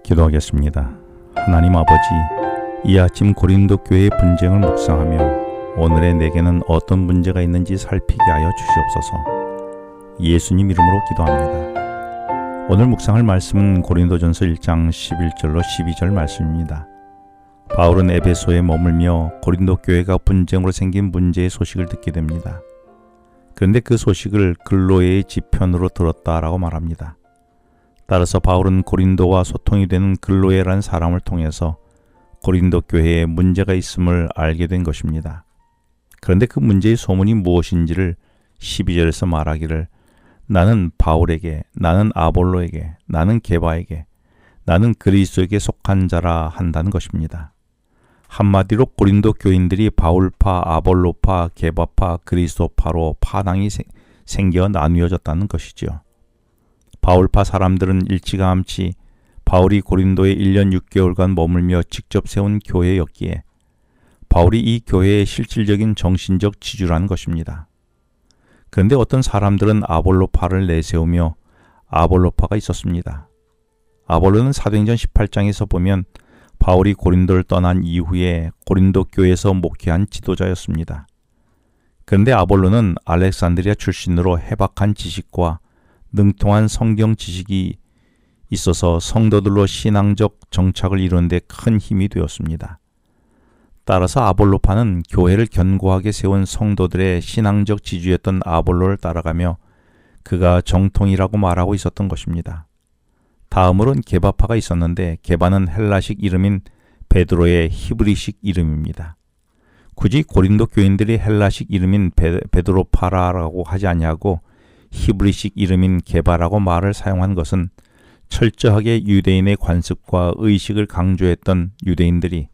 기도하겠습니다. 하나님 아버지, 이 아침 고린도 교회의 분쟁을 묵상하며 오늘의 내게는 어떤 문제가 있는지 살피게 하여 주시옵소서. 예수님 이름으로 기도합니다. 오늘 묵상할 말씀은 고린도전서 1장 11절로 12절 말씀입니다. 바울은 에베소에 머물며 고린도 교회가 분쟁으로 생긴 문제의 소식을 듣게 됩니다. 그런데 그 소식을 글로에의 지편으로 들었다라고 말합니다. 따라서 바울은 고린도와 소통이 되는 글로에라는 사람을 통해서 고린도 교회에 문제가 있음을 알게 된 것입니다. 그런데 그 문제의 소문이 무엇인지를 12절에서 말하기를 나는 바울에게, 나는 아볼로에게, 나는 게바에게, 나는 그리스도에게 속한 자라 한다는 것입니다. 한마디로 고린도 교인들이 바울파, 아볼로파, 게바파, 그리스도파로 파당이 생겨 나뉘어졌다는 것이죠. 바울파 사람들은 일찌감치 바울이 고린도에 1년 6개월간 머물며 직접 세운 교회였기에 바울이 이 교회의 실질적인 정신적 지주라는 것입니다. 그런데 어떤 사람들은 아볼로파를 내세우며 아볼로파가 있었습니다. 아볼로는 사도행전 18장에서 보면 바울이 고린도를 떠난 이후에 고린도 교회에서 목회한 지도자였습니다. 그런데 아볼로는 알렉산드리아 출신으로 해박한 지식과 능통한 성경 지식이 있어서 성도들로 신앙적 정착을 이루는 데 큰 힘이 되었습니다. 따라서 아볼로파는 교회를 견고하게 세운 성도들의 신앙적 지주였던 아볼로를 따라가며 그가 정통이라고 말하고 있었던 것입니다. 다음으로는 게바파가 있었는데 게바는 헬라식 이름인 베드로의 히브리식 이름입니다. 굳이 고린도 교인들이 헬라식 이름인 베드로파라고 하지 아니하고 히브리식 이름인 게바라고 말을 사용한 것은 철저하게 유대인의 관습과 의식을 강조했던 유대인들이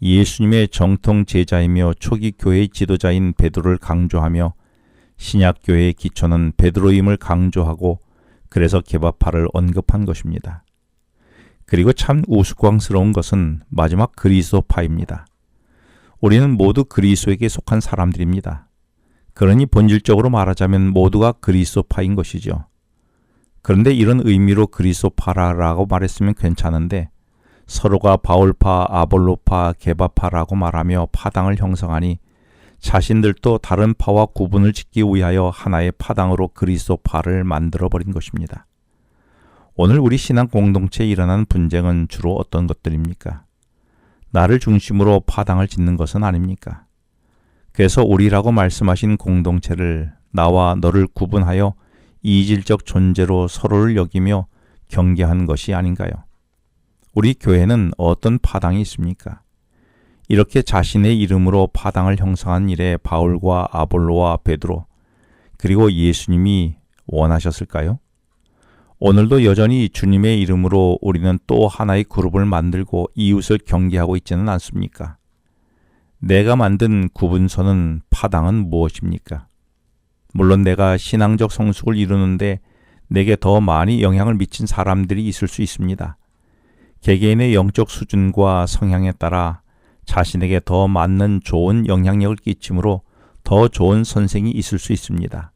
예수님의 정통 제자이며 초기 교회의 지도자인 베드로를 강조하며 신약 교회의 기초는 베드로임을 강조하고 그래서 게바파를 언급한 것입니다. 그리고 참 우스꽝스러운 것은 마지막 그리스도파입니다. 우리는 모두 그리스도에게 속한 사람들입니다. 그러니 본질적으로 말하자면 모두가 그리스도파인 것이죠. 그런데 이런 의미로 그리스도파라고 말했으면 괜찮은데 서로가 바울파, 아볼로파, 게바파라고 말하며 파당을 형성하니 자신들도 다른 파와 구분을 짓기 위하여 하나의 파당으로 그리스도파를 만들어버린 것입니다. 오늘 우리 신앙 공동체에 일어나는 분쟁은 주로 어떤 것들입니까? 나를 중심으로 파당을 짓는 것은 아닙니까? 그래서 우리라고 말씀하신 공동체를 나와 너를 구분하여 이질적 존재로 서로를 여기며 경계한 것이 아닌가요? 우리 교회는 어떤 파당이 있습니까? 이렇게 자신의 이름으로 파당을 형성한 일에 바울과 아볼로와 베드로 그리고 예수님이 원하셨을까요? 오늘도 여전히 주님의 이름으로 우리는 또 하나의 그룹을 만들고 이웃을 경계하고 있지는 않습니까? 내가 만든 구분선은 파당은 무엇입니까? 물론 내가 신앙적 성숙을 이루는데 내게 더 많이 영향을 미친 사람들이 있을 수 있습니다. 개개인의 영적 수준과 성향에 따라 자신에게 더 맞는 좋은 영향력을 끼치므로 더 좋은 선생이 있을 수 있습니다.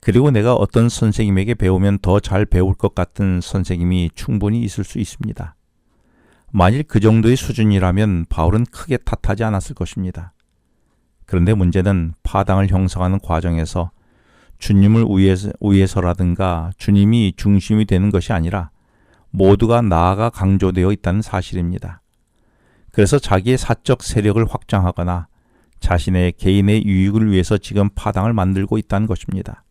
그리고 내가 어떤 선생님에게 배우면 더 잘 배울 것 같은 선생님이 충분히 있을 수 있습니다. 만일 그 정도의 수준이라면 바울은 크게 탓하지 않았을 것입니다. 그런데 문제는 파당을 형성하는 과정에서 주님을 위해서라든가 주님이 중심이 되는 것이 아니라 모두가 나아가 강조되어 있다는 사실입니다. 그래서 자기의 사적 세력을 확장하거나 자신의 개인의 유익을 위해서 지금 파당을 만들고 있다는 것입니다.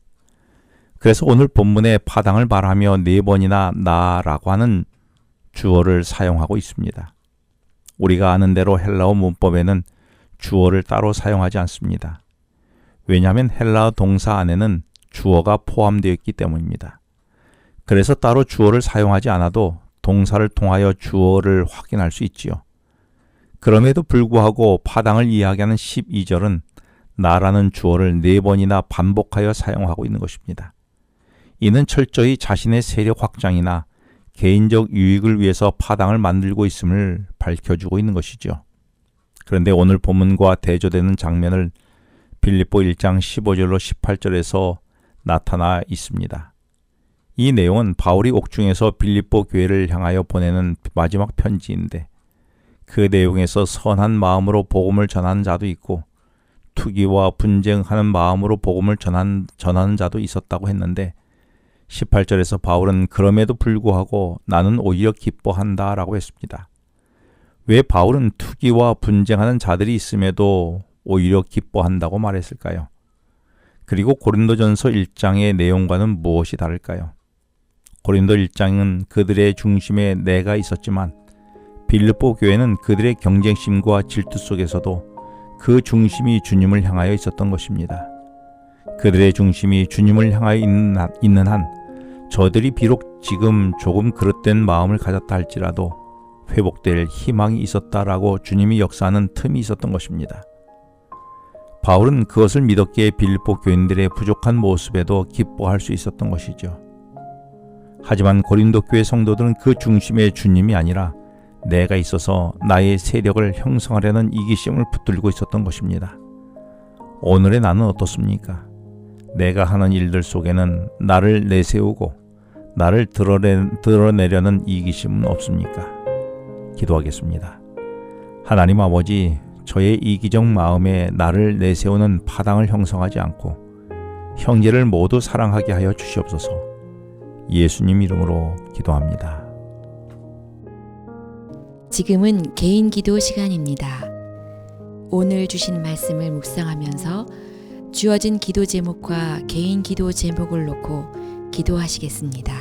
그래서 오늘 본문에 파당을 말하며 4번이나 나라고 하는 주어를 사용하고 있습니다. 우리가 아는 대로 헬라어 문법에는 주어를 따로 사용하지 않습니다. 왜냐하면 헬라어 동사 안에는 주어가 포함되어 있기 때문입니다. 그래서 따로 주어를 사용하지 않아도 동사를 통하여 주어를 확인할 수 있지요. 그럼에도 불구하고 파당을 이야기하는 12절은 나라는 주어를 4번이나 반복하여 사용하고 있는 것입니다. 이는 철저히 자신의 세력 확장이나 개인적 유익을 위해서 파당을 만들고 있음을 밝혀주고 있는 것이죠. 그런데 오늘 본문과 대조되는 장면을 빌립보 1장 15절로 18절에서 나타나 있습니다. 이 내용은 바울이 옥중에서 빌립보 교회를 향하여 보내는 마지막 편지인데 그 내용에서 선한 마음으로 복음을 전하는 자도 있고 투기와 분쟁하는 마음으로 복음을 전하는 자도 있었다고 했는데 18절에서 바울은 그럼에도 불구하고 나는 오히려 기뻐한다 라고 했습니다. 왜 바울은 투기와 분쟁하는 자들이 있음에도 오히려 기뻐한다고 말했을까요? 그리고 고린도전서 1장의 내용과는 무엇이 다를까요? 고린도 1장은 그들의 중심에 내가 있었지만 빌립보 교회는 그들의 경쟁심과 질투 속에서도 그 중심이 주님을 향하여 있었던 것입니다. 그들의 중심이 주님을 향하여 있는 한 저들이 비록 지금 조금 그릇된 마음을 가졌다 할지라도 회복될 희망이 있었다라고 주님이 역사하는 틈이 있었던 것입니다. 바울은 그것을 믿었기에 빌립보 교인들의 부족한 모습에도 기뻐할 수 있었던 것이죠. 하지만 고린도 교회 성도들은 그 중심에 주님이 아니라 내가 있어서 나의 세력을 형성하려는 이기심을 붙들고 있었던 것입니다. 오늘의 나는 어떻습니까? 내가 하는 일들 속에는 나를 내세우고 나를 드러내려는 이기심은 없습니까? 기도하겠습니다. 하나님 아버지, 저의 이기적 마음에 나를 내세우는 파당을 형성하지 않고 형제를 모두 사랑하게 하여 주시옵소서. 예수님 이름으로 기도합니다. 지금은 개인 기도 시간입니다. 오늘 주신 말씀을 묵상하면서 주어진 기도 제목과 개인 기도 제목을 놓고 기도하시겠습니다.